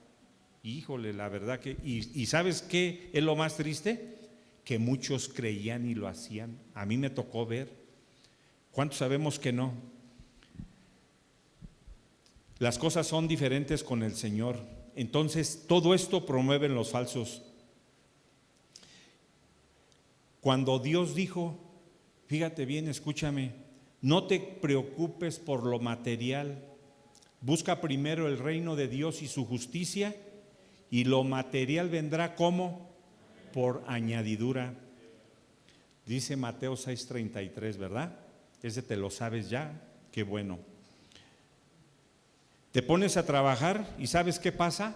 Híjole, la verdad que… ¿Y sabes qué es lo más triste? Que muchos creían y lo hacían. A mí me tocó ver. ¿Cuántos sabemos que no? Las cosas son diferentes con el Señor. Entonces, todo esto promueven los falsos. Cuando Dios dijo, fíjate bien, escúchame, no te preocupes por lo material, Busca primero el reino de Dios y su justicia, y lo material vendrá como por añadidura. Dice Mateo 6:33, ¿verdad? Ese te lo sabes ya, qué bueno. Te pones a trabajar y ¿sabes qué pasa?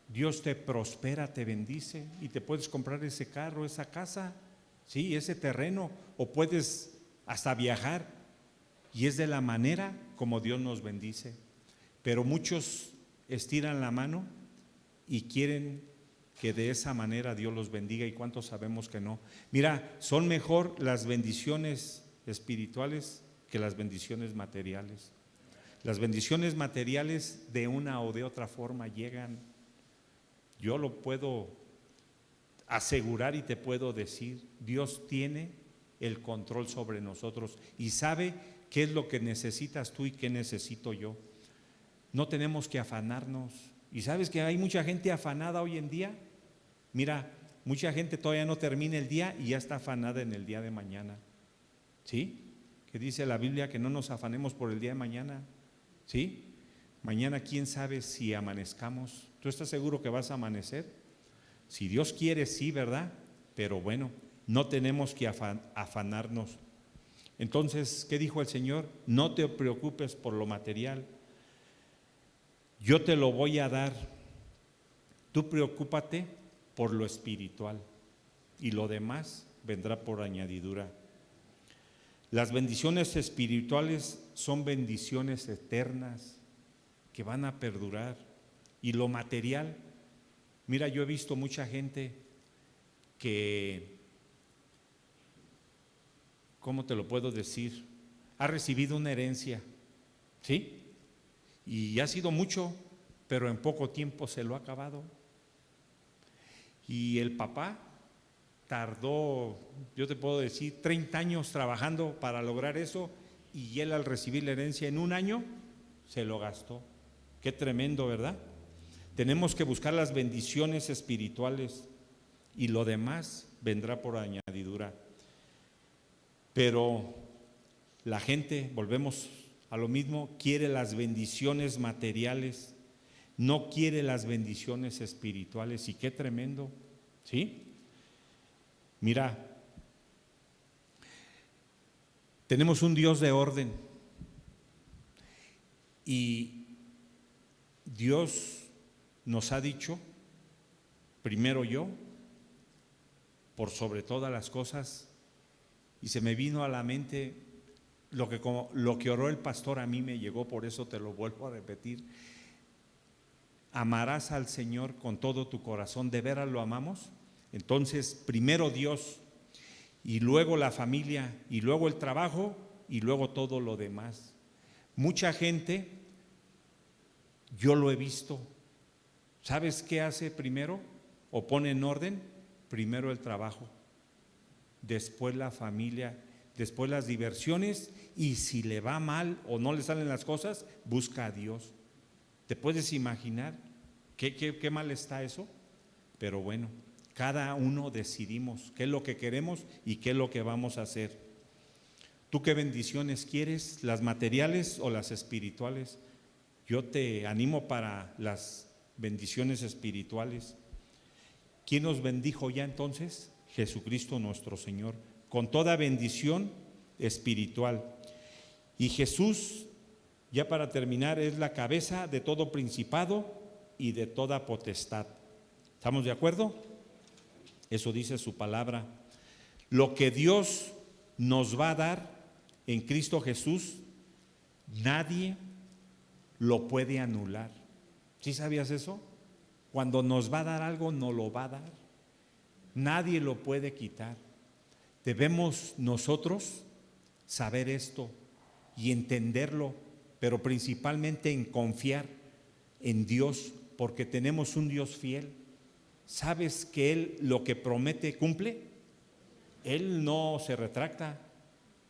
Dios te prospera, te bendice y te puedes comprar ese carro, esa casa, sí, ese terreno, o puedes hasta viajar, y es de la manera como Dios nos bendice. Pero muchos estiran la mano y quieren que de esa manera Dios los bendiga, y cuántos sabemos que no. Mira, son mejor las bendiciones espirituales que las bendiciones materiales. Las bendiciones materiales de una o de otra forma llegan. Yo lo puedo asegurar y te puedo decir, Dios tiene el control sobre nosotros y sabe qué es lo que necesitas tú y qué necesito yo. No tenemos que afanarnos. ¿Y sabes que hay mucha gente afanada hoy en día? Mira, mucha gente todavía no termina el día y ya está afanada en el día de mañana. ¿Sí? Que dice la Biblia que no nos afanemos por el día de mañana. ¿Sí? Mañana quién sabe si amanezcamos. ¿Tú estás seguro que vas a amanecer? Si Dios quiere, sí, ¿verdad? Pero bueno, no tenemos que afanarnos. Entonces, ¿qué dijo el Señor? No te preocupes por lo material. Yo te lo voy a dar. Tú preocúpate por lo espiritual y lo demás vendrá por añadidura. Las bendiciones espirituales son bendiciones eternas que van a perdurar, y lo material, mira, yo he visto mucha gente que, ¿cómo te lo puedo decir? Ha recibido una herencia, ¿sí? Y ha sido mucho, pero en poco tiempo se lo ha acabado. Y el papá tardó, yo te puedo decir, 30 años trabajando para lograr eso, y él al recibir la herencia en un año se lo gastó. Qué tremendo, ¿verdad? Tenemos que buscar las bendiciones espirituales y lo demás vendrá por añadidura. Pero la gente, volvemos a lo mismo, quiere las bendiciones materiales, no quiere las bendiciones espirituales, y qué tremendo, ¿sí? Mira, tenemos un Dios de orden, y Dios nos ha dicho, primero yo, por sobre todas las cosas, y se me vino a la mente lo que oró el pastor, a mí me llegó, por eso te lo vuelvo a repetir. Amarás al Señor con todo tu corazón. ¿De veras lo amamos? Entonces, primero Dios, y luego la familia, y luego el trabajo, y luego todo lo demás. Mucha gente, yo lo he visto, ¿sabes qué hace primero? O pone en orden, primero el trabajo, después la familia, después las diversiones, y si le va mal o no le salen las cosas, busca a Dios. ¿Te puedes imaginar qué mal está eso? Pero bueno, cada uno decidimos qué es lo que queremos y qué es lo que vamos a hacer. ¿Tú qué bendiciones quieres? ¿Las materiales o las espirituales? Yo te animo para las bendiciones espirituales. ¿Quién nos bendijo ya entonces? Jesucristo nuestro Señor, con toda bendición espiritual. Y Jesús, ya para terminar, es la cabeza de todo principado y de toda potestad. ¿Estamos de acuerdo? Eso dice su palabra. Lo que Dios nos va a dar en Cristo Jesús, nadie lo puede anular. ¿Sí sabías eso? Cuando nos va a dar algo, nos lo va a dar. Nadie lo puede quitar. Debemos nosotros saber esto y entenderlo, pero principalmente en confiar en Dios, porque tenemos un Dios fiel. ¿Sabes que Él lo que promete cumple? Él no se retracta,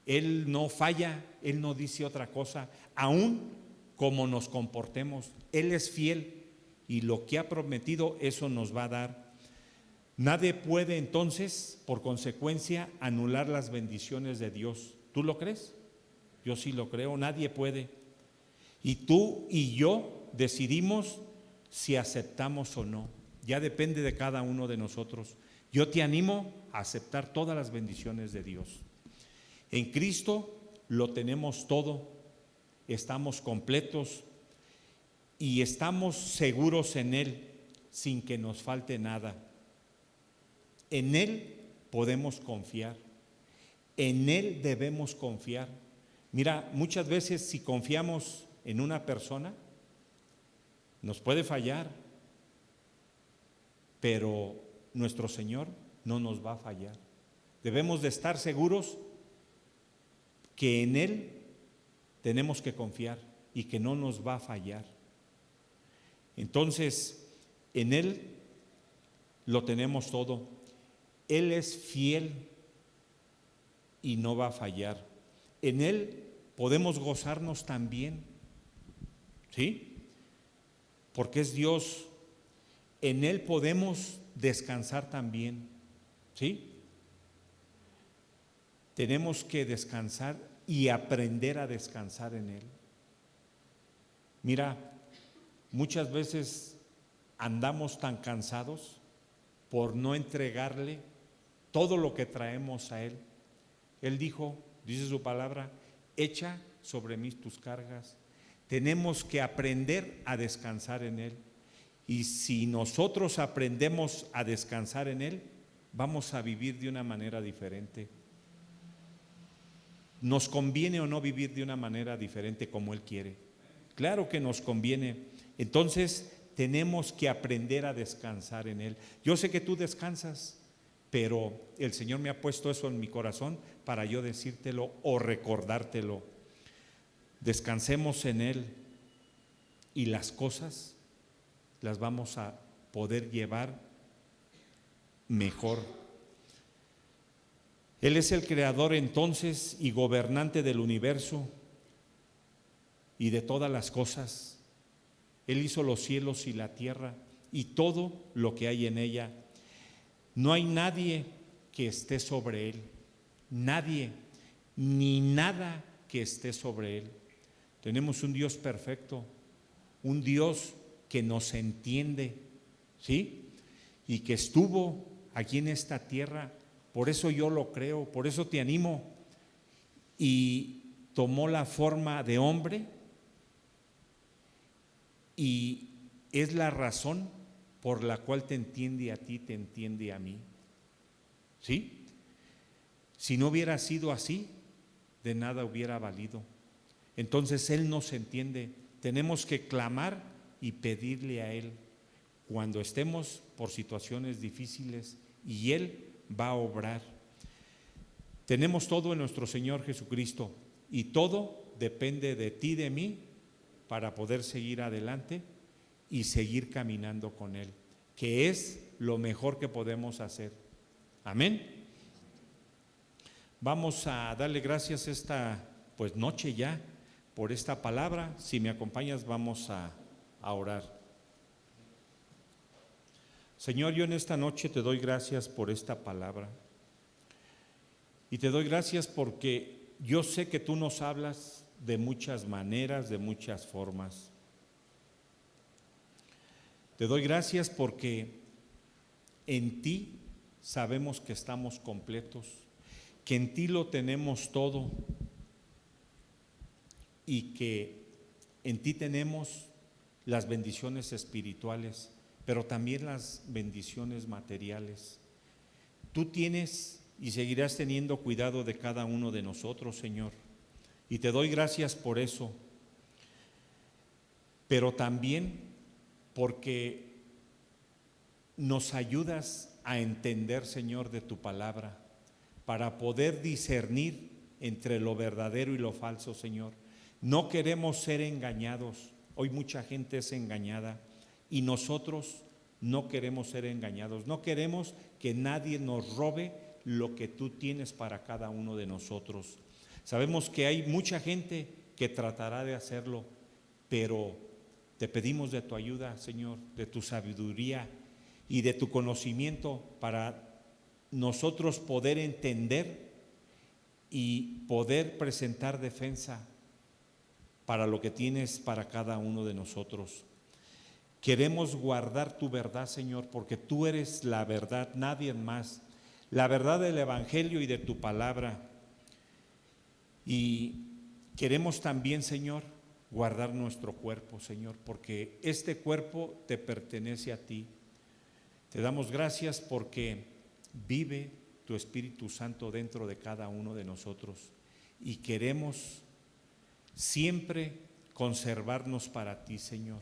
Él no falla, Él no dice otra cosa, aún como nos comportemos. Él es fiel y lo que ha prometido, eso nos va a dar. Nadie puede entonces, por consecuencia, anular las bendiciones de Dios. ¿Tú lo crees? Yo sí lo creo, nadie puede. Y tú y yo decidimos si aceptamos o no. Ya depende de cada uno de nosotros. Yo te animo a aceptar todas las bendiciones de Dios. En Cristo lo tenemos todo, estamos completos y estamos seguros en Él sin que nos falte nada. En Él podemos confiar, en Él debemos confiar. Mira, muchas veces si confiamos en una persona, nos puede fallar, pero nuestro Señor no nos va a fallar. Debemos de estar seguros que en Él tenemos que confiar y que no nos va a fallar. Entonces, en Él lo tenemos todo. Él es fiel y no va a fallar. En Él podemos gozarnos también, ¿sí? Porque es Dios. En Él podemos descansar también, ¿sí? Tenemos que descansar y aprender a descansar en Él. Mira, muchas veces andamos tan cansados por no entregarle todo lo que traemos a Él. Él dijo, dice su palabra, echa sobre mí tus cargas. Tenemos que aprender a descansar en Él. Y si nosotros aprendemos a descansar en Él, vamos a vivir de una manera diferente. ¿Nos conviene o no vivir de una manera diferente como Él quiere? Claro que nos conviene. Entonces tenemos que aprender a descansar en Él. Yo sé que tú descansas, pero el Señor me ha puesto eso en mi corazón para yo decírtelo o recordártelo. Descansemos en Él y las cosas las vamos a poder llevar mejor. Él es el creador entonces y gobernante del universo y de todas las cosas. Él hizo los cielos y la tierra y todo lo que hay en ella. No hay nadie que esté sobre Él, nadie, ni nada que esté sobre Él. Tenemos un Dios perfecto, un Dios que nos entiende, ¿sí? Y que estuvo aquí en esta tierra. Por eso yo lo creo, por eso te animo. Y tomó la forma de hombre y es la razón por la cual te entiende a ti, te entiende a mí. ¿Sí? Si no hubiera sido así, de nada hubiera valido. Entonces Él nos entiende. Tenemos que clamar y pedirle a Él cuando estemos por situaciones difíciles y Él va a obrar. Tenemos todo en nuestro Señor Jesucristo y todo depende de ti, de mí, para poder seguir adelante y seguir caminando con Él, que es lo mejor que podemos hacer. Amén. Vamos a darle gracias esta noche ya por esta palabra. Si me acompañas, vamos a orar. Señor, yo en esta noche te doy gracias por esta palabra y te doy gracias porque yo sé que tú nos hablas de muchas maneras, de muchas formas. Te doy gracias porque en ti sabemos que estamos completos, que en ti lo tenemos todo y que en ti tenemos las bendiciones espirituales, pero también las bendiciones materiales. Tú tienes y seguirás teniendo cuidado de cada uno de nosotros, Señor, y te doy gracias por eso, pero también porque nos ayudas a entender, Señor, de tu palabra, para poder discernir entre lo verdadero y lo falso, Señor. No queremos ser engañados. Hoy mucha gente es engañada y nosotros no queremos ser engañados. No queremos que nadie nos robe lo que tú tienes para cada uno de nosotros. Sabemos que hay mucha gente que tratará de hacerlo, pero te pedimos de tu ayuda, Señor, de tu sabiduría y de tu conocimiento para nosotros poder entender y poder presentar defensa para lo que tienes para cada uno de nosotros. Queremos guardar tu verdad, Señor, porque tú eres la verdad, nadie más. La verdad del Evangelio y de tu palabra. Y queremos también, Señor, guardar nuestro cuerpo, Señor, porque este cuerpo te pertenece a ti. Te damos gracias porque vive tu Espíritu Santo dentro de cada uno de nosotros y queremos siempre conservarnos para ti, Señor,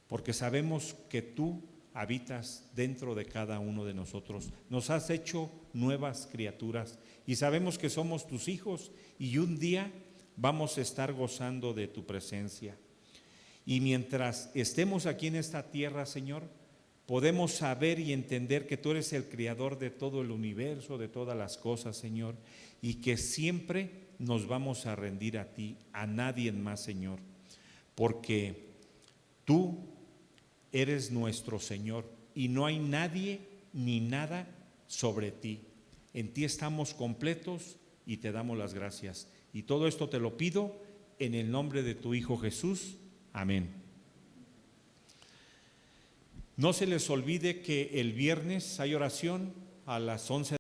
porque sabemos que tú habitas dentro de cada uno de nosotros. Nos has hecho nuevas criaturas y sabemos que somos tus hijos y un día vamos a estar gozando de tu presencia. Y mientras estemos aquí en esta tierra, Señor, podemos saber y entender que tú eres el creador de todo el universo, de todas las cosas, Señor, y que siempre nos vamos a rendir a ti, a nadie más, Señor, porque tú eres nuestro Señor y no hay nadie ni nada sobre ti. En ti estamos completos y te damos las gracias. Y todo esto te lo pido en el nombre de tu Hijo Jesús. Amén. No se les olvide que el viernes hay oración a las 11